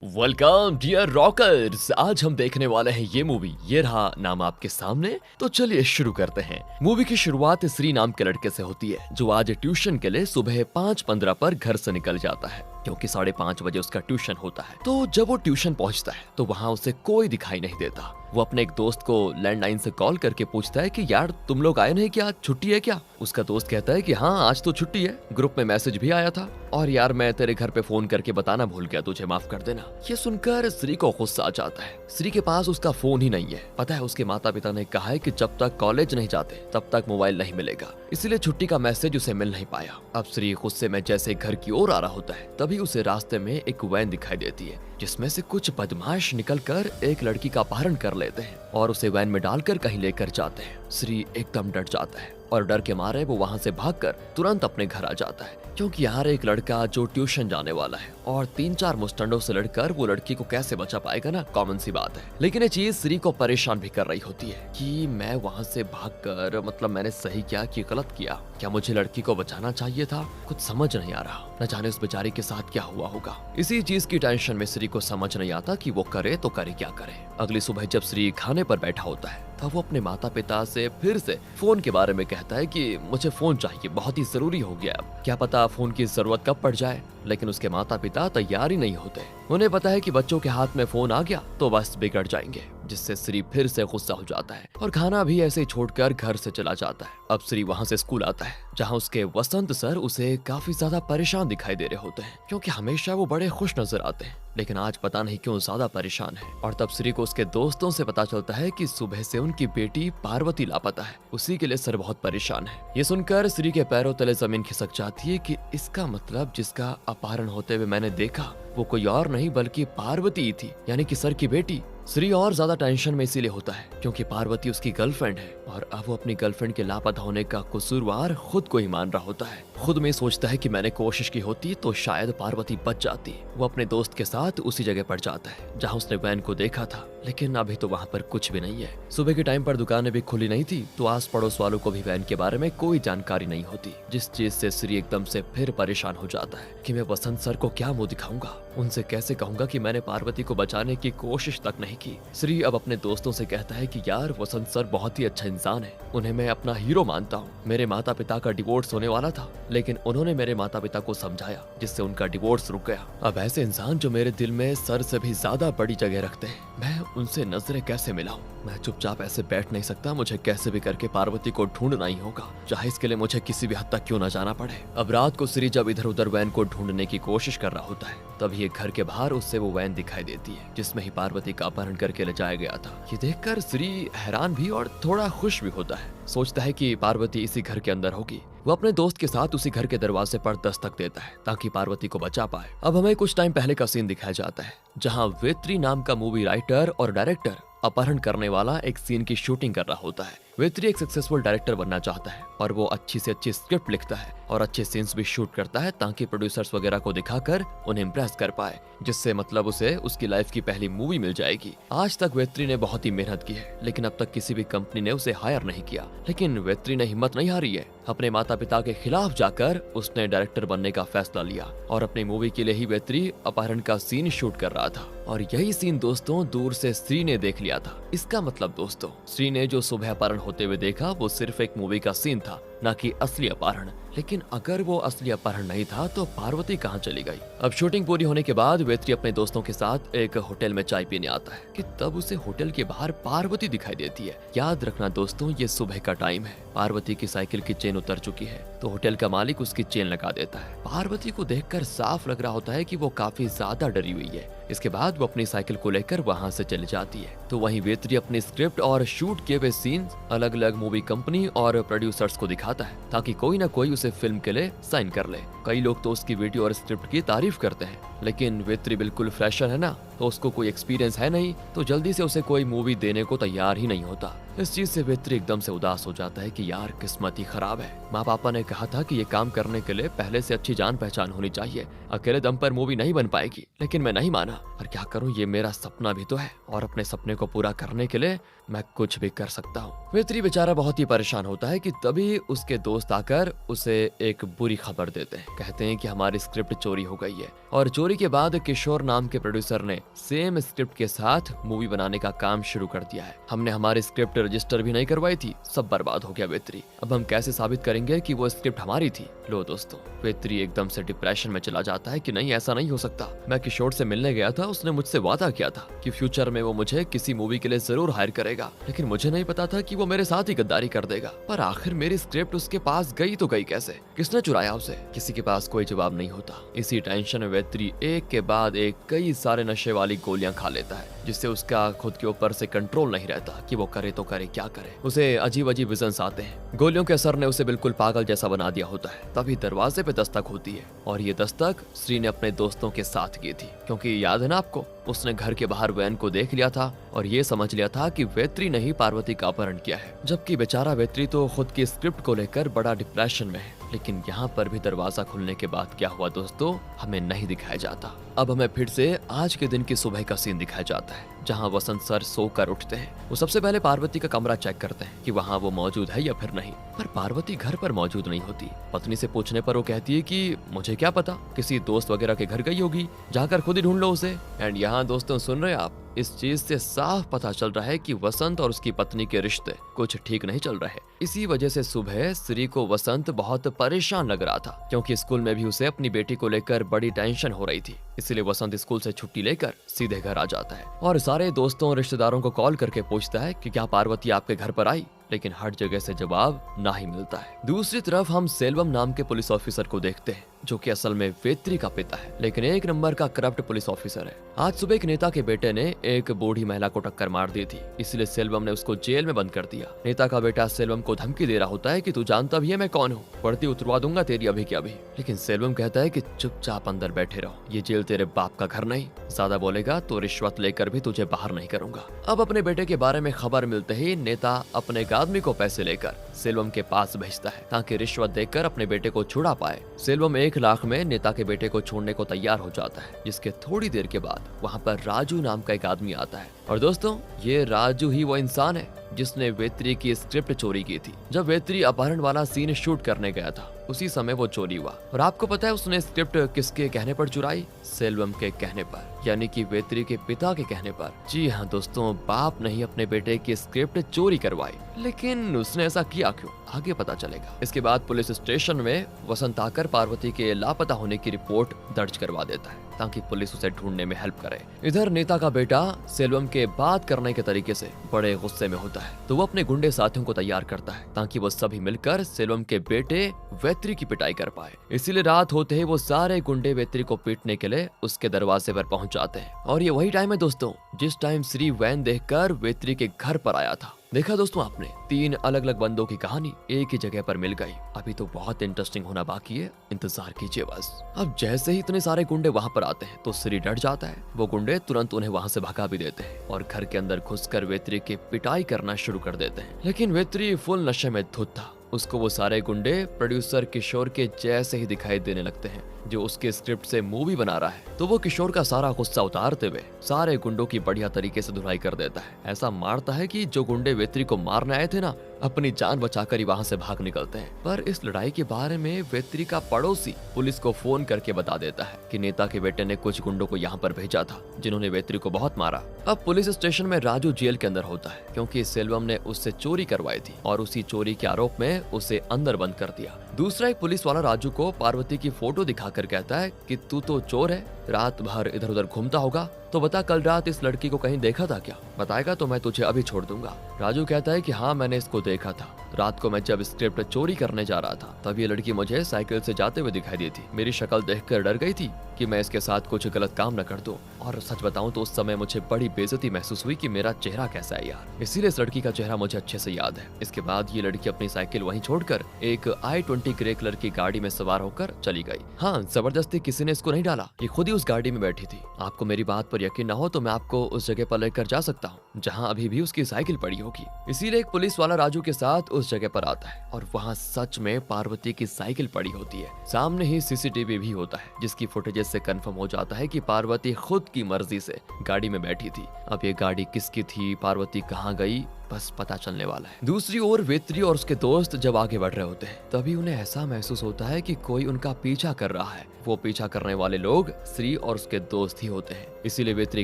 Welcome dear rockers. आज हम देखने वाले हैं ये मूवी। ये रहा नाम आपके सामने। तो चलिए शुरू करते हैं। मूवी की शुरुआत श्री नाम के लड़के से होती है जो आज ट्यूशन के लिए सुबह 5:15 पर घर से निकल जाता है क्योंकि 5:30 बजे उसका ट्यूशन होता है। तो जब वो ट्यूशन पहुंचता है तो वहाँ उसे कोई दिखाई नहीं देता। वो अपने एक दोस्त को लैंडलाइन से कॉल करके पूछता है कि यार तुम लोग आए नहीं क्या, छुट्टी है क्या? उसका दोस्त कहता है कि हाँ आज तो छुट्टी है, ग्रुप में मैसेज भी आया था और यार मैं तेरे घर पे फोन करके बताना भूल गया, तुझे माफ कर देना। ये सुनकर श्री को गुस्सा आ जाता है। श्री के पास उसका फोन ही नहीं है। पता है उसके माता पिता ने कहा है कि जब तक कॉलेज नहीं जाते तब तक मोबाइल नहीं मिलेगा, इसीलिए छुट्टी का मैसेज उसे मिल नहीं पाया। अब श्री गुस्से में जैसे घर की ओर आ रहा होता है तभी उसे रास्ते में एक वैन दिखाई देती है जिसमें से कुछ बदमाश निकलकर एक लड़की का अपहरण कर लेते हैं और उसे वैन में डालकर कहीं लेकर जाते हैं। श्री एकदम डर जाता है और डर के मारे वो वहाँ से भागकर तुरंत अपने घर आ जाता है क्योंकि यहाँ एक लड़का जो ट्यूशन जाने वाला है और 3-4 मुस्टंडों से लड़कर वो लड़की को कैसे बचा पाएगा ना, कॉमन सी बात है। लेकिन ये चीज श्री को परेशान भी कर रही होती है कि मैं वहाँ से भागकर मतलब मैंने सही किया कि गलत किया, क्या मुझे लड़की को बचाना चाहिए था? कुछ समझ नहीं आ रहा, न जाने उस बेचारी के साथ क्या हुआ होगा। इसी चीज की टेंशन में श्री को समझ नहीं आता कि वो करे तो करे क्या करे। अगली सुबह जब श्री खाने पर बैठा होता है तब वो अपने माता पिता से फिर से फोन के बारे में कहता है कि मुझे फोन चाहिए, बहुत ही जरूरी हो गया, अब क्या पता फोन की जरूरत कब पड़ जाए। लेकिन उसके माता पिता तैयार ही नहीं होते। उन्हें पता है कि बच्चों के हाथ में फोन आ गया तो बस बिगड़ जाएंगे, जिससे श्री फिर से गुस्सा हो जाता है और खाना भी ऐसे ही छोड़कर घर से चला जाता है। अब श्री वहाँ से स्कूल आता है जहाँ उसके वसंत सर उसे काफी ज्यादा परेशान दिखाई दे रहे होते हैं क्योंकि हमेशा वो बड़े खुश नजर आते हैं, लेकिन आज पता नहीं क्यों ज्यादा परेशान है। और तब श्री को उसके दोस्तों से पता चलता है कि सुबह से उनकी बेटी पार्वती लापता है, उसी के लिए सर बहुत परेशान है। ये सुनकर श्री के पैरों तले जमीन खिसक जाती है कि इसका मतलब जिसका अपहरण होते हुए मैंने देखा वो कोई और नहीं बल्कि पार्वती ही थी, यानी कि सर की बेटी। श्री और ज्यादा टेंशन में इसीलिए होता है क्योंकि पार्वती उसकी गर्लफ्रेंड है और अब वो अपनी गर्लफ्रेंड के लापता होने का कसूरवार खुद को ही मान रहा होता है। खुद में सोचता है कि मैंने कोशिश की होती तो शायद पार्वती बच जाती। वो अपने दोस्त के साथ उसी जगह पर जाता है जहाँ उसने वैन को देखा था, लेकिन अभी तो वहाँ पर कुछ भी नहीं है। सुबह के टाइम पर दुकानें भी खुली नहीं थी तो आस पड़ोस वालों को भी वैन के बारे में कोई जानकारी नहीं होती, जिस चीज से श्री एकदम से फिर परेशान हो जाता है कि मैं वसंत सर को क्या मुंह दिखाऊंगा, उनसे कैसे कहूंगा कि मैंने पार्वती को बचाने की कोशिश तक नहीं की। श्री अब अपने दोस्तों से कहता है कि यार वसंत सर बहुत ही अच्छा इंसान है, उन्हें मैं अपना हीरो मानता हूँ। मेरे माता पिता का डिवोर्स होने वाला था लेकिन उन्होंने मेरे माता पिता को समझाया जिससे उनका डिवोर्स रुक गया। अब ऐसे इंसान जो मेरे दिल में सर से भी ज्यादा बड़ी जगह रखते हैं, मैं उनसे नजरें कैसे मिलाऊं? मैं चुपचाप ऐसे बैठ नहीं सकता, मुझे कैसे भी करके पार्वती को ढूंढना ही होगा, चाहे इसके लिए मुझे किसी भी हद तक क्यों न जाना पड़े। अब रात को श्री जब इधर उधर वैन को ढूंढने की कोशिश कर रहा होता है तभी एक घर के बाहर उससे वो वैन दिखाई देती है जिसमें ही पार्वती का अपहरण करके ले जाया गया था। ये देखकर श्री हैरान भी और थोड़ा खुश भी होता है। सोचता है कि पार्वती इसी घर के अंदर होगी। वो अपने दोस्त के साथ उसी घर के दरवाजे पर दस्तक देता है ताकि पार्वती को बचा पाए। अब हमें कुछ टाइम पहले का सीन दिखाया जाता है जहाँ वेत्री नाम का मूवी राइटर और डायरेक्टर अपहरण करने वाला एक सीन की शूटिंग कर रहा होता है। वेत्री एक सक्सेसफुल डायरेक्टर बनना चाहता है और वो अच्छी से अच्छी स्क्रिप्ट लिखता है और अच्छे सीन्स भी शूट करता है ताकि प्रोड्यूसर्स वगैरह को दिखाकर उन्हें इम्प्रेस कर पाए, जिससे मतलब उसे उसकी लाइफ की पहली मूवी मिल जाएगी। आज तक वेत्री ने बहुत ही मेहनत की है लेकिन अब तक किसी भी कंपनी ने उसे हायर नहीं किया, लेकिन वेत्री ने हिम्मत नहीं हारी है। अपने माता पिता के खिलाफ जाकर उसने डायरेक्टर बनने का फैसला लिया और अपनी मूवी के लिए ही वेत्री अपहरण का सीन शूट कर रहा था। और यही सीन दोस्तों दूर से श्री ने देख लिया था। इसका मतलब दोस्तों श्री ने जो सुबह अपहरण होते हुए देखा वो सिर्फ एक मूवी का सीन था, न कि असली अपहरण। लेकिन अगर वो असली अपहरण नहीं था तो पार्वती कहाँ चली गई? अब शूटिंग पूरी होने के बाद वेत्री अपने दोस्तों के साथ एक होटल में चाय पीने आता है कि तब उसे होटल के बाहर पार्वती दिखाई देती है। याद रखना दोस्तों ये सुबह का टाइम है, पार्वती की साइकिल की चेन उतर चुकी है तो होटल का मालिक उसकी चेन लगा देता है। पार्वती को देखकर साफ लग रहा होता है कि वो काफी ज्यादा डरी हुई है। इसके बाद वो अपनी साइकिल को लेकर वहाँ से चली जाती है। तो वहीं वेत्री अपनी स्क्रिप्ट और शूट किए हुए सीन अलग अलग मूवी कंपनी और प्रोड्यूसर्स को दिखाता है ताकि कोई ना कोई उसे फिल्म के लिए साइन कर ले। कई लोग तो उसकी वीडियो और स्क्रिप्ट की तारीफ करते हैं, लेकिन वेत्री बिल्कुल फ्रेशर है ना, तो उसको कोई एक्सपीरियंस है नहीं, तो जल्दी से उसे कोई मूवी देने को तैयार ही नहीं होता। इस चीज से वेत्री एकदम से उदास हो जाता है कि यार किस्मत ही खराब है। माँ पापा ने कहा था कि ये काम करने के लिए पहले से अच्छी जान पहचान होनी चाहिए, अकेले दम पर मूवी नहीं बन पाएगी। लेकिन मैं नहीं माना, पर क्या करूँ, ये मेरा सपना भी तो है और अपने सपने को पूरा करने के लिए मैं कुछ भी कर सकता हूँ। वेत्री बेचारा बहुत ही परेशान होता है कि तभी उसके दोस्त आकर उसे एक बुरी खबर देते हैं। कहते हैं कि हमारी स्क्रिप्ट चोरी हो गई है, और चोरी के बाद किशोर नाम के प्रोड्यूसर ने सेम स्क्रिप्ट के साथ मूवी बनाने का काम शुरू कर दिया है। हमने हमारी स्क्रिप्ट रजिस्टर भी नहीं करवाई थी, सब बर्बाद हो गया वेत्री। अब हम कैसे साबित करेंगे कि वो स्क्रिप्ट हमारी थी? लो दोस्तों, वेत्री एकदम से डिप्रेशन में चला जाता है कि नहीं, ऐसा नहीं हो सकता। मैं किशोर से मिलने गया था, उसने मुझसे वादा किया था कि फ्यूचर में वो मुझे किसी मूवी के लिए जरूर हायर करेगा, लेकिन मुझे नहीं पता था कि वो मेरे साथ ही गद्दारी कर देगा। पर आखिर मेरी स्क्रिप्ट उसके पास गई तो गई कैसे? किसने चुराया उसे? किसी के पास कोई जवाब नहीं होता। इसी टेंशन में वेत्री एक के बाद एक कई सारे नशे वाली गोलियां खा लेता है, जिससे उसका खुद के ऊपर से कंट्रोल नहीं रहता कि वो करे तो करे क्या करे। उसे अजीब अजीब विजन्स आते हैं। गोलियों के असर ने उसे बिल्कुल पागल जैसा बना दिया होता है। तभी दरवाजे पे दस्तक होती है, और ये दस्तक श्री ने अपने दोस्तों के साथ की थी, क्योंकि याद है ना आपको, उसने घर के बाहर वैन को देख लिया था और ये समझ लिया था कि वेत्री ने ही पार्वती का अपहरण किया है। जबकि बेचारा वेत्री तो खुद की स्क्रिप्ट को लेकर बड़ा डिप्रेशन में है। लेकिन यहाँ पर भी दरवाजा खुलने के बाद क्या हुआ दोस्तों, हमें नहीं दिखाया जाता। अब हमें फिर से आज के दिन की सुबह का सीन दिखाया जाता है, जहाँ वसंत सर सोकर उठते हैं। वो सबसे पहले पार्वती का कमरा चेक करते हैं कि वहाँ वो मौजूद है या फिर नहीं, पर पार्वती घर पर मौजूद नहीं होती। पत्नी से पूछने पर वो कहती है कि मुझे क्या पता, किसी दोस्त वगैरह के घर गई होगी, जाकर खुद ही ढूंढ लो उसे। एंड यहाँ दोस्तों सुन रहे हैं आप, इस चीज से साफ पता चल रहा है कि वसंत और उसकी पत्नी के रिश्ते कुछ ठीक नहीं चल रहे। इसी वजह से सुबह श्री को वसंत बहुत परेशान लग रहा था, क्योंकि स्कूल में भी उसे अपनी बेटी को लेकर बड़ी टेंशन हो रही थी। इसलिए वसंत स्कूल से छुट्टी लेकर सीधे घर आ जाता है और सारे दोस्तों और रिश्तेदारों को कॉल करके पूछता है कि क्या पार्वती आपके घर पर आई, लेकिन हर जगह से जवाब ना ही मिलता है। दूसरी तरफ हम सेल्वम नाम के पुलिस ऑफिसर को देखते हैं, जो कि असल में वेत्री का पिता है, लेकिन एक नंबर का करप्ट पुलिस ऑफिसर है। आज सुबह एक नेता के बेटे ने एक बूढ़ी महिला को टक्कर मार दी थी, इसलिए सेल्वम ने उसको जेल में बंद कर दिया। नेता का बेटा सेल्वम को धमकी दे रहा होता है कि तू जानता भी है मैं कौन हूँ, वर्दी उतरवा दूंगा तेरी अभी की अभी। लेकिन सेल्वम कहता है कि चुपचाप अंदर बैठे रहो, ये जेल तेरे बाप का घर नहीं, ज्यादा बोलेगा तो रिश्वत लेकर भी तुझे बाहर नहीं करूंगा। अब अपने बेटे के बारे में खबर मिलते ही नेता अपने एक आदमी को पैसे लेकर सेल्वम के पास भेजता है, ताकि रिश्वत देकर अपने बेटे को छुड़ा पाए। सेल्वम 1 लाख में नेता के बेटे को छोड़ने को तैयार हो जाता है, जिसके थोड़ी देर के बाद वहाँ पर राजू नाम का एक आदमी आता है। और दोस्तों, ये राजू ही वो इंसान है जिसने वेत्री की स्क्रिप्ट चोरी की थी। जब वेत्री अपहरण वाला सीन शूट करने गया था, उसी समय वो चोरी हुआ। और आपको पता है उसने स्क्रिप्ट किसके कहने पर चुराई? सेल्वम के कहने पर, यानी कि वेत्री के पिता के कहने पर। जी हाँ दोस्तों, बाप ने ही अपने बेटे की स्क्रिप्ट चोरी करवाई। लेकिन उसने ऐसा किया क्यों, आगे पता चलेगा। इसके बाद पुलिस स्टेशन में वसंत आकर पार्वती के लापता होने की रिपोर्ट दर्ज करवा देता है, ताकि पुलिस उसे ढूंढने में हेल्प करे। इधर नेता का बेटा सेल्वम के बात करने के तरीके से बड़े गुस्से में होता है, तो वो अपने गुंडे साथियों को तैयार करता है, ताकि वो सभी मिलकर सेल्वम के बेटे वेत्री की पिटाई कर पाए। इसीलिए रात होते ही वो सारे गुंडे वेत्री को पीटने के लिए उसके दरवाजे पर पहुंच जाते हैं। और ये वही टाइम है दोस्तों, जिस टाइम श्री वैन देखकर वेत्री के घर पर आया था। देखा दोस्तों आपने, 3 अलग अलग बंदों की कहानी एक ही जगह पर मिल गई। अभी तो बहुत इंटरेस्टिंग होना बाकी है, इंतजार कीजिए बस। अब जैसे ही इतने सारे गुंडे वहाँ पर आते हैं, तो श्री डर जाता है। वो गुंडे तुरंत उन्हें वहाँ से भगा भी देते हैं और घर के अंदर घुसकर वेत्री की पिटाई करना शुरू कर देते हैं। लेकिन वेत्री फुल नशे में धुत था। उसको वो सारे गुंडे प्रोड्यूसर किशोर के जैसे ही दिखाई देने लगते हैं, जो उसके स्क्रिप्ट से मूवी बना रहा है। तो वो किशोर का सारा गुस्सा उतारते हुए सारे गुंडों की बढ़िया तरीके से धुलाई कर देता है। ऐसा मारता है कि जो गुंडे वेत्री को मारने आए थे ना, अपनी जान बचाकर ही वहाँ से भाग निकलते हैं। पर इस लड़ाई के बारे में वेत्री का पड़ोसी पुलिस को फोन करके बता देता है कि नेता के बेटे ने कुछ गुंडों को यहाँ पर भेजा था, जिन्होंने वेत्री को बहुत मारा। अब पुलिस स्टेशन में राजू जेल के अंदर होता है, क्योंकि सेल्वम ने उससे चोरी करवाई थी और उसी चोरी के आरोप में उसे अंदर बंद कर दिया। दूसरा एक पुलिस वाला राजू को पार्वती की फोटो दिखाकर कहता है कि तू तो चोर है, रात भर इधर उधर घूमता होगा, तो बता कल रात इस लड़की को कहीं देखा था क्या? बताएगा तो मैं तुझे अभी छोड़ दूंगा। राजू कहता है कि हाँ, मैंने इसको देखा था। रात को मैं जब स्क्रिप्ट चोरी करने जा रहा था, तब ये लड़की मुझे साइकिल से जाते हुए दिखाई दी थी। मेरी शक्ल देखकर डर गई थी कि मैं इसके साथ कुछ गलत काम न कर दूं। और सच बताऊं तो उस समय मुझे बड़ी बेइज्जती महसूस हुई कि मेरा चेहरा कैसा है यार। इसीलिए इस लड़की का चेहरा मुझे अच्छे से याद है। इसके बाद ये लड़की अपनी साइकिल वहीं छोड़कर एक i20 ग्रे कलर की गाड़ी में सवार होकर चली गई। हाँ, जबरदस्ती किसी ने इसको नहीं डाला, ये खुद ही उस गाड़ी में बैठी थी। आपको मेरी बात पर यकीन ना हो तो मैं आपको उस जगह पर लेकर जा सकता हूँ जहाँ अभी भी उसकी साइकिल पड़ी होगी। इसीलिए एक पुलिस वाला राजू के साथ उस जगह पर आता है और वहाँ सच में पार्वती की साइकिल पड़ी होती है। सामने ही सीसीटीवी भी होता है जिसकी फुटेजेस से कंफर्म हो जाता है कि पार्वती खुद की मर्जी से गाड़ी में बैठी थी। अब ये गाड़ी किसकी थी, पार्वती कहाँ गई, बस पता चलने वाला है। दूसरी ओर वेत्री और उसके दोस्त जब आगे बढ़ रहे होते हैं तभी उन्हें ऐसा महसूस होता है कि कोई उनका पीछा कर रहा है। वो पीछा करने वाले लोग श्री और उसके दोस्त ही होते हैं। इसीलिए वेत्री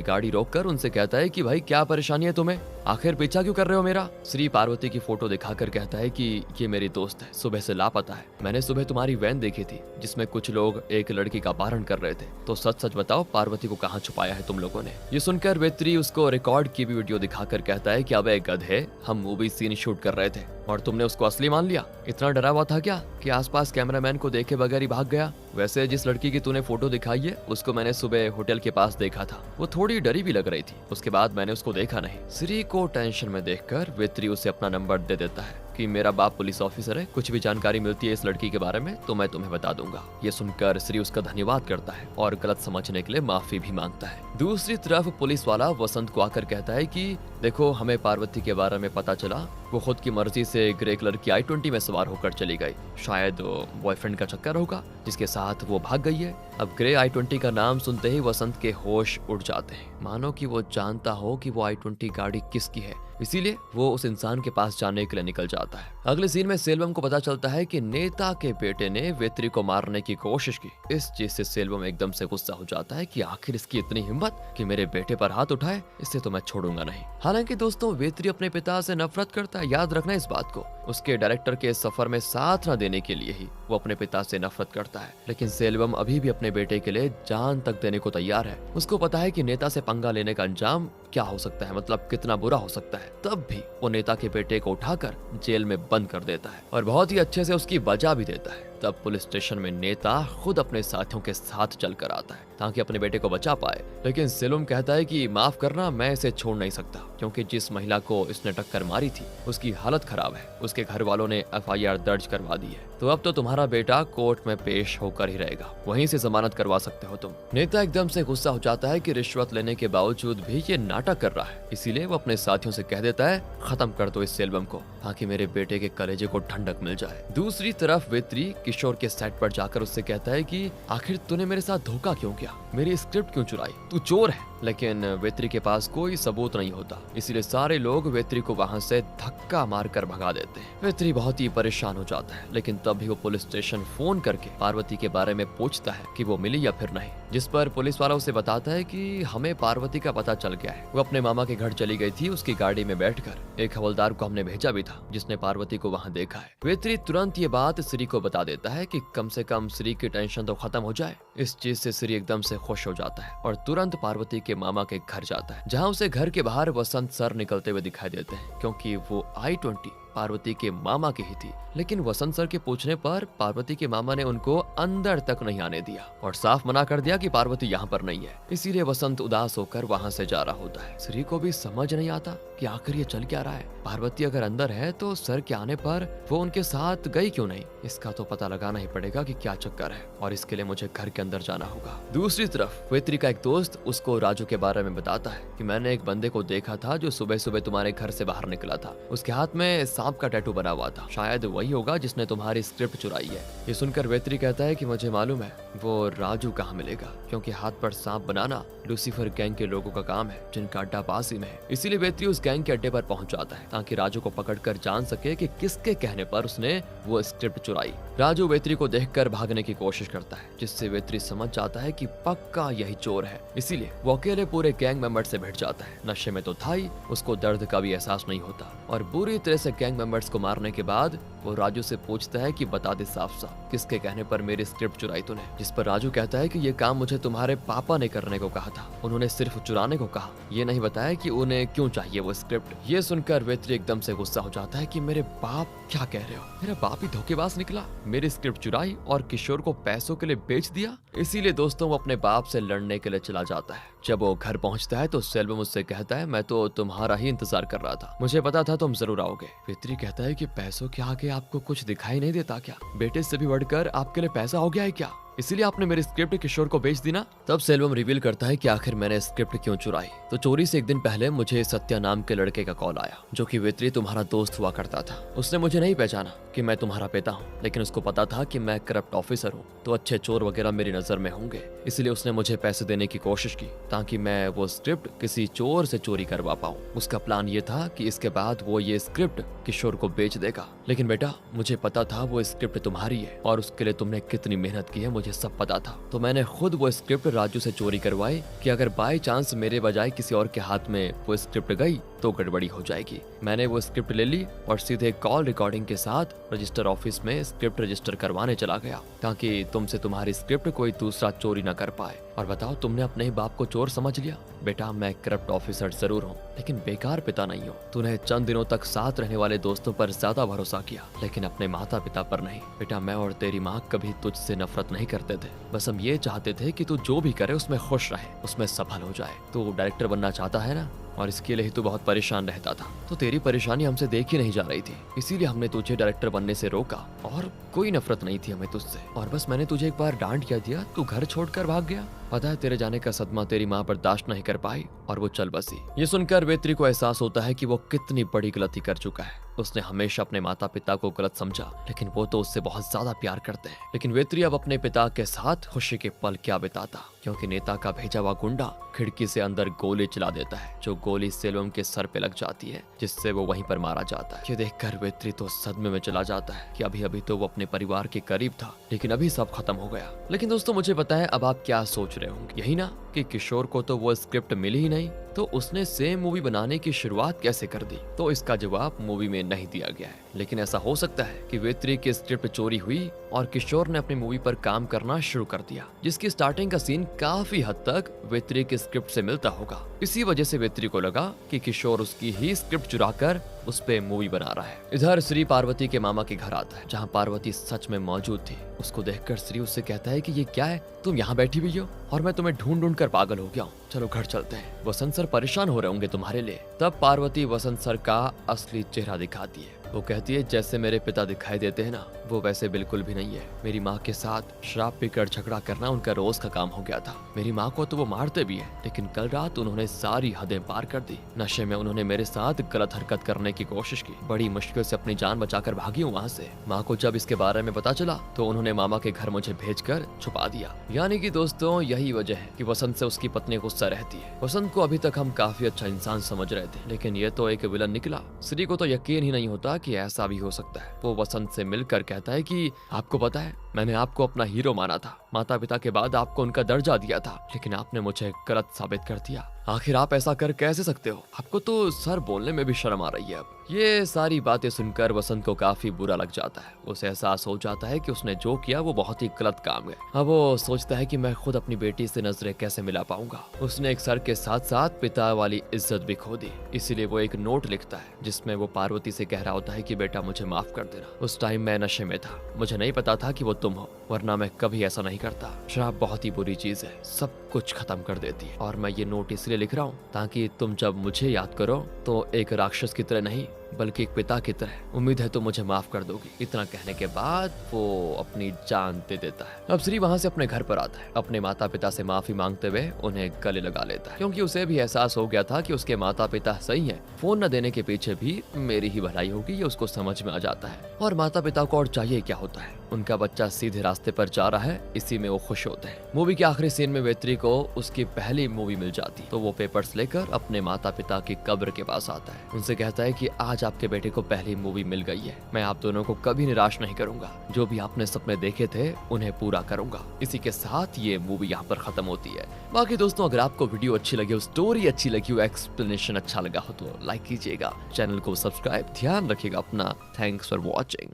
गाड़ी रोककर उनसे कहता है कि भाई क्या परेशानी है तुम्हें, आखिर पीछा क्यों कर रहे हो मेरा। श्री पार्वती की फोटो दिखाकर कहता है कि ये मेरी दोस्त है, सुबह से लापता है। मैंने सुबह तुम्हारी वैन देखी थी जिसमें कुछ लोग एक लड़की का अपहरण कर रहे थे, तो सच सच बताओ पार्वती को कहाँ छुपाया है तुम लोगों ने। ये सुनकर वेत्री उसको रिकॉर्ड की भी वीडियो दिखाकर कहता है कि अबे गधे, हम मूवी सीन शूट कर रहे थे और तुमने उसको असली मान लिया। इतना डरा हुआ था क्या कि आसपास कैमरामैन को देखे बगैर ही भाग गया। वैसे जिस लड़की की तूने फोटो दिखाई है उसको मैंने सुबह होटल के पास देखा था, वो थोड़ी डरी भी लग रही थी। उसके बाद मैंने उसको देखा नहीं। श्री को टेंशन में देखकर वेत्री उसे अपना नंबर दे देता है कि मेरा बाप पुलिस ऑफिसर है, कुछ भी जानकारी मिलती है इस लड़की के बारे में तो मैं तुम्हें बता दूंगा। ये सुनकर श्री उसका धन्यवाद करता है और गलत समझने के लिए माफी भी मांगता है। दूसरी तरफ पुलिस वाला वसंत को आकर कहता है कि देखो हमें पार्वती के बारे में पता चला, वो खुद की मर्जी से ग्रे कलर की i20 में सवार होकर चली गई। शायद बॉयफ्रेंड का चक्कर होगा जिसके साथ वो भाग गई है। अब ग्रे i20 का नाम सुनते ही वसंत के होश उड़ जाते हैं, मानो कि वो जानता हो कि वो i20 गाड़ी किसकी है। इसीलिए वो उस इंसान के पास जाने के लिए निकल जाता है। अगले सीन में सेल्वम को पता चलता है कि नेता के बेटे ने वेत्री को मारने की कोशिश की। इस चीज से सेल्वम एकदम से गुस्सा हो जाता है कि आखिर इसकी इतनी हिम्मत कि मेरे बेटे पर हाथ उठाए, इससे तो मैं छोड़ूंगा नहीं। हालांकि दोस्तों वेत्री अपने पिता से नफरत करता है, याद रखना इस बात को। उसके डायरेक्टर के सफर में साथ न देने के लिए ही वो अपने पिता से नफरत करता है। लेकिन सेल्वम अभी भी अपने बेटे के लिए जान तक देने को तैयार है। उसको पता है कि नेता से पंगा लेने का अंजाम क्या हो सकता है, मतलब कितना बुरा हो सकता है। तब भी वो नेता के बेटे को उठाकर जेल में बंद कर देता है और बहुत ही अच्छे से उसकी वजह भी देता है। तब पुलिस स्टेशन में नेता खुद अपने साथियों के साथ चल कर आता है ताकि अपने बेटे को बचा पाए। लेकिन सेल्वम कहता है कि माफ करना, मैं इसे छोड़ नहीं सकता क्योंकि जिस महिला को इसने टक्कर मारी थी उसकी हालत खराब है। उसके घर वालों ने FIR दर्ज करवा दी है, तो अब तो तुम्हारा बेटा कोर्ट में पेश होकर ही रहेगा, वहीं से जमानत करवा सकते हो तुम। नेता एकदम से गुस्सा हो जाता है कि रिश्वत लेने के बावजूद भी ये नाटक कर रहा है। इसीलिए वो अपने साथियों से कह देता है खत्म कर दो इस सेल्वम को ताकि मेरे बेटे के कलेजे को ठंडक मिल जाए। दूसरी तरफ वेत्री किशोर के सेट पर जाकर उससे कहता है कि आखिर तूने मेरे साथ धोखा क्यों किया, मेरी स्क्रिप्ट क्यों चुराई, तू चोर है। लेकिन वेत्री के पास कोई सबूत नहीं होता, इसीलिए सारे लोग वेत्री को वहां से धक्का मारकर भगा देते हैं। वेत्री बहुत ही परेशान हो जाता है, लेकिन तब भी वो पुलिस स्टेशन फोन करके पार्वती के बारे में पूछता है कि वो मिली या फिर नहीं, जिस पर पुलिस वाला उसे बताता है कि हमें पार्वती का पता चल गया है, वो अपने मामा के घर चली गई थी। उसकी गाड़ी में बैठकर एक हवलदार को हमने भेजा भी था जिसने पार्वती को वहाँ देखा है। वेत्री तुरंत ये बात श्री को बता देता है कि कम से कम श्री की टेंशन तो खत्म हो जाए। इस चीज से श्री एकदम से खुश हो जाता है और तुरंत पार्वती के मामा के घर जाता है, जहाँ उसे घर के बाहर वसंत सर निकलते हुए दिखाई देते हैं क्योंकि वो i20 पार्वती के मामा की ही थी। लेकिन वसंत सर के पूछने पर पार्वती के मामा ने उनको अंदर तक नहीं आने दिया और साफ मना कर दिया कि पार्वती यहाँ पर नहीं है। इसीलिए वसंत उदास होकर वहाँ से जा रहा होता है। श्री को भी समझ नहीं आता कि आखिर ये चल क्या रहा है। पार्वती अगर अंदर है तो सर के आने पर वो उनके साथ गई क्यों नहीं, इसका तो पता लगाना ही पड़ेगा कि क्या चक्कर है और इसके लिए मुझे घर के अंदर जाना होगा। दूसरी तरफ वेत्री का एक दोस्त उसको राजू के बारे में बताता है कि मैंने एक बंदे को देखा था जो सुबह सुबह तुम्हारे घर से बाहर निकला था। उसके हाथ में सांप का टैटू बना हुआ था, शायद वही होगा जिसने तुम्हारी स्क्रिप्ट चुराई है। ये सुनकर वेत्री कहता है कि मुझे मालूम है वो राजू कहाँ मिलेगा, क्योंकि हाथ पर सांप बनाना लूसीफर गैंग के लोगों का काम है जिनका अड्डा पास ही में है। इसीलिए वेत्री उस गैंग के अड्डे पर पहुंच जाता है ताकि राजू को पकड़कर जान सके कि किसके कहने पर उसने वो स्क्रिप्ट चुराई। राजू वेत्री को देखकर भागने की कोशिश करता है, जिससे वेत्री समझ जाता है कि पक्का यही चोर है। इसीलिए वो अकेले पूरे गैंग मेंबर से भिड़ जाता है। नशे में तो था ही, उसको दर्द का भी एहसास नहीं होता और बुरी तरह से गैंग मेंबर्स को मारने के बाद वो राजू से पूछता है कि बता दे साफ साफ किसके कहने पर मेरी स्क्रिप्ट चुराई तूने। जिस पर राजू कहता है कि ये काम मुझे तुम्हारे पापा ने करने को कहा था, उन्होंने सिर्फ चुराने को कहा, ये नहीं बताया कि उन्हें क्यों चाहिए वो स्क्रिप्ट। ये सुनकर वेत्री एकदम से गुस्सा हो जाता है कि मेरे बाप क्या कह रहे हो, मेरा बाप ही धोखेबाज निकला, मेरी स्क्रिप्ट चुराई और किशोर को पैसों के लिए बेच दिया। इसीलिए दोस्तों वो अपने बाप से लड़ने के लिए चला जाता है। जब वो घर पहुंचता है तो सेल्वम उससे कहता है मैं तो तुम्हारा ही इंतजार कर रहा था, मुझे पता था तुम जरूर आओगे। वेत्री कहता है कि पैसों के आगे आपको कुछ दिखाई नहीं देता क्या, बेटे से भी बढ़कर आपके लिए पैसा हो गया है क्या। इसीलिए आपने मेरी स्क्रिप्ट किशोर को बेच दी ना। तब सेल्वम रिवील करता है कि आखिर मैंने स्क्रिप्ट क्यों चुराई। तो चोरी से एक दिन पहले मुझे सत्या नाम के लड़के का कॉल आया, जो कि वेत्री तुम्हारा दोस्त हुआ करता था। उसने मुझे नहीं पहचाना कि मैं तुम्हारा पिता हूँ, लेकिन उसको पता था कि मैं करप्ट ऑफिसर हूँ, तो अच्छे चोर वगैरह मेरी नजर में होंगे। इसलिए उसने मुझे पैसे देने की कोशिश की ताकि मैं वो स्क्रिप्ट किसी चोर से चोरी करवा पाऊँ। उसका प्लान ये था कि इसके बाद वो ये स्क्रिप्ट किशोर को बेच देगा। लेकिन बेटा, मुझे पता था वो स्क्रिप्ट तुम्हारी है और उसके लिए तुमने कितनी मेहनत की है मुझे सब पता था। तो मैंने खुद वो स्क्रिप्ट राजू से चोरी करवाई कि अगर बाय चांस मेरे बजाय किसी और के हाथ में वो स्क्रिप्ट गई तो गड़बड़ी हो जाएगी। मैंने वो स्क्रिप्ट ले ली और सीधे कॉल रिकॉर्डिंग के साथ रजिस्टर ऑफिस में स्क्रिप्ट रजिस्टर करवाने चला गया ताकि तुमसे तुम्हारी स्क्रिप्ट कोई दूसरा चोरी न कर पाए। और बताओ, तुमने अपने ही बाप को चोर समझ लिया। बेटा, मैं करप्ट ऑफिसर जरूर हूँ, लेकिन बेकार पिता नहीं हूँ। तूने चंद दिनों तक साथ रहने वाले दोस्तों पर ज्यादा भरोसा किया, लेकिन अपने माता पिता पर नहीं। बेटा, मैं और तेरी माँ कभी तुझसे नफरत नहीं करते थे। बस हम ये चाहते थे कि तू जो भी करे उसमें खुश रहे, उसमें सफल हो जाए। तू डायरेक्टर बनना चाहता है ना, और इसके लिए ही तू बहुत परेशान रहता था। तो तेरी परेशानी हमसे देखी नहीं जा रही थी, इसीलिए हमने तुझे डायरेक्टर बनने से रोका। और कोई नफरत नहीं थी हमें तुझसे। और बस मैंने तुझे एक बार डांट क्या दिया, तू घर छोड़कर भाग गया। पता है, तेरे जाने का सदमा तेरी माँ बर्दाश्त नहीं कर पाई और वो चल बसी। ये सुनकर वेत्री को एहसास होता है कि वो कितनी बड़ी गलती कर चुका है। उसने हमेशा अपने माता पिता को गलत समझा, लेकिन वो तो उससे बहुत ज्यादा प्यार करते हैं। लेकिन वेत्री अब अपने पिता के साथ खुशी के पल क्या बिताता, क्योंकि नेता का भेजा हुआ गुंडा खिड़की से अंदर गोली चला देता है, जो गोली सेल्वम के सर पे लग जाती है, जिससे वो वहीं पर मारा जाता है। ये देखकर वेत्री तो सदमे में चला जाता है कि अभी अभी तो वो अपने परिवार के करीब था, लेकिन अभी सब खत्म हो गया। लेकिन दोस्तों, मुझे पता है अब आप क्या सोच रहे होंगे, यही ना कि किशोर को तो वो स्क्रिप्ट मिली ही नहीं, तो उसने सेम मूवी बनाने की शुरुआत कैसे कर दी? तो इसका जवाब मूवी में नहीं दिया गया है, लेकिन ऐसा हो सकता है कि वेत्री की स्क्रिप्ट चोरी हुई और किशोर ने अपनी मूवी पर काम करना शुरू कर दिया, जिसकी स्टार्टिंग का सीन काफी हद तक वेत्री की स्क्रिप्ट से मिलता होगा। इसी वजह से वेत्री को लगा कि किशोर उसकी ही स्क्रिप्ट चुराकर उस पे मूवी बना रहा है। इधर श्री पार्वती के मामा के घर आता है, जहाँ पार्वती सच में मौजूद थी। उसको देखकर श्री उससे कहता है कि ये क्या है, तुम यहाँ बैठी हुई हो और मैं तुम्हें ढूंढ ढूंढ कर पागल हो गया हूँ। चलो घर चलते हैं, वसंत सर परेशान हो रहे होंगे तुम्हारे लिए। तब पार्वती वसंत सर का असली चेहरा दिखाती है। वो कहती है, जैसे मेरे पिता दिखाई देते हैं ना, वो वैसे बिल्कुल भी नहीं है। मेरी माँ के साथ शराब पीकर झगड़ा करना उनका रोज का काम हो गया था। मेरी माँ को तो वो मारते भी है, लेकिन कल रात उन्होंने सारी हदें पार कर दी। नशे में उन्होंने मेरे साथ गलत हरकत करने की कोशिश की। बड़ी मुश्किल से अपनी जान बचाकर भागी हूँ वहाँ से। माँ को जब इसके बारे में पता चला तो उन्होंने मामा के घर मुझे भेजकर छुपा दिया। यानी कि दोस्तों, यही वजह है कि वसंत से उसकी पत्नी गुस्सा रहती है। वसंत को अभी तक हम काफी अच्छा इंसान समझ रहे थे, लेकिन ये तो एक विलन निकला। श्री को तो यकीन ही नहीं होता कि ऐसा भी हो सकता है। वो वसंत से मिलकर कहता है कि आपको पता है, मैंने आपको अपना हीरो माना था, माता पिता के बाद आपको उनका दर्जा दिया था, लेकिन आपने मुझे गलत साबित कर दिया। आखिर आप ऐसा कर कैसे सकते हो? आपको तो सर बोलने में भी शर्म आ रही है अब। ये सारी बातें सुनकर वसंत को काफी बुरा लग जाता है। उसे एहसास हो जाता है कि उसने जो किया वो बहुत ही गलत काम है। अब वो सोचता है कि मैं खुद अपनी बेटी से नजरें कैसे मिला पाऊंगा। उसने एक सर के साथ साथ पिता वाली इज्जत भी खो दी। इसीलिए वो एक नोट लिखता है, जिसमें वो पार्वती से कह रहा होता है कि बेटा मुझे माफ कर देना। उस टाइम मैं नशे में था, मुझे नहीं पता था कि वो तुम हो, वरना मैं कभी ऐसा नहीं करता। शराब बहुत ही बुरी चीज है, सब कुछ खत्म कर देती है। और मैं ये नोट इसलिए लिख रहा हूँ ताकि तुम जब मुझे याद करो तो एक राक्षस की तरह नहीं, बल्कि एक पिता की तरह। उम्मीद है तुम मुझे माफ कर दोगी। इतना कहने के बाद वो अपनी जान दे देता है। अब श्री वहाँ से अपने घर पर आता है। अपने माता पिता से माफी मांगते हुए उन्हें गले लगा लेता है, क्योंकि उसे भी एहसास हो गया था कि उसके माता पिता सही है। फोन न देने के पीछे भी मेरी ही भलाई होगी, ये उसको समझ में आ जाता है। और माता पिता को और चाहिए क्या होता है, उनका बच्चा सीधे रास्ते पर जा रहा है, इसी में वो खुश होते हैं। मूवी के आखिरी सीन में वेत्री को उसकी पहली मूवी मिल जाती, तो वो पेपर्स लेकर अपने माता पिता की कब्र के पास आता है। उनसे कहता है कि आज आपके बेटे को पहली मूवी मिल गई है, मैं आप दोनों को कभी निराश नहीं करूंगा, जो भी आपने सपने देखे थे उन्हें पूरा करूंगा। इसी के साथ ये मूवी यहाँ पर खत्म होती है। बाकी दोस्तों, अगर आपको वीडियो अच्छी लगी हो, स्टोरी अच्छी लगी हो, एक्सप्लेनेशन अच्छा लगा हो तो लाइक कीजिएगा, चैनल को सब्सक्राइब, ध्यान रखिएगा अपना। Thanks for watching.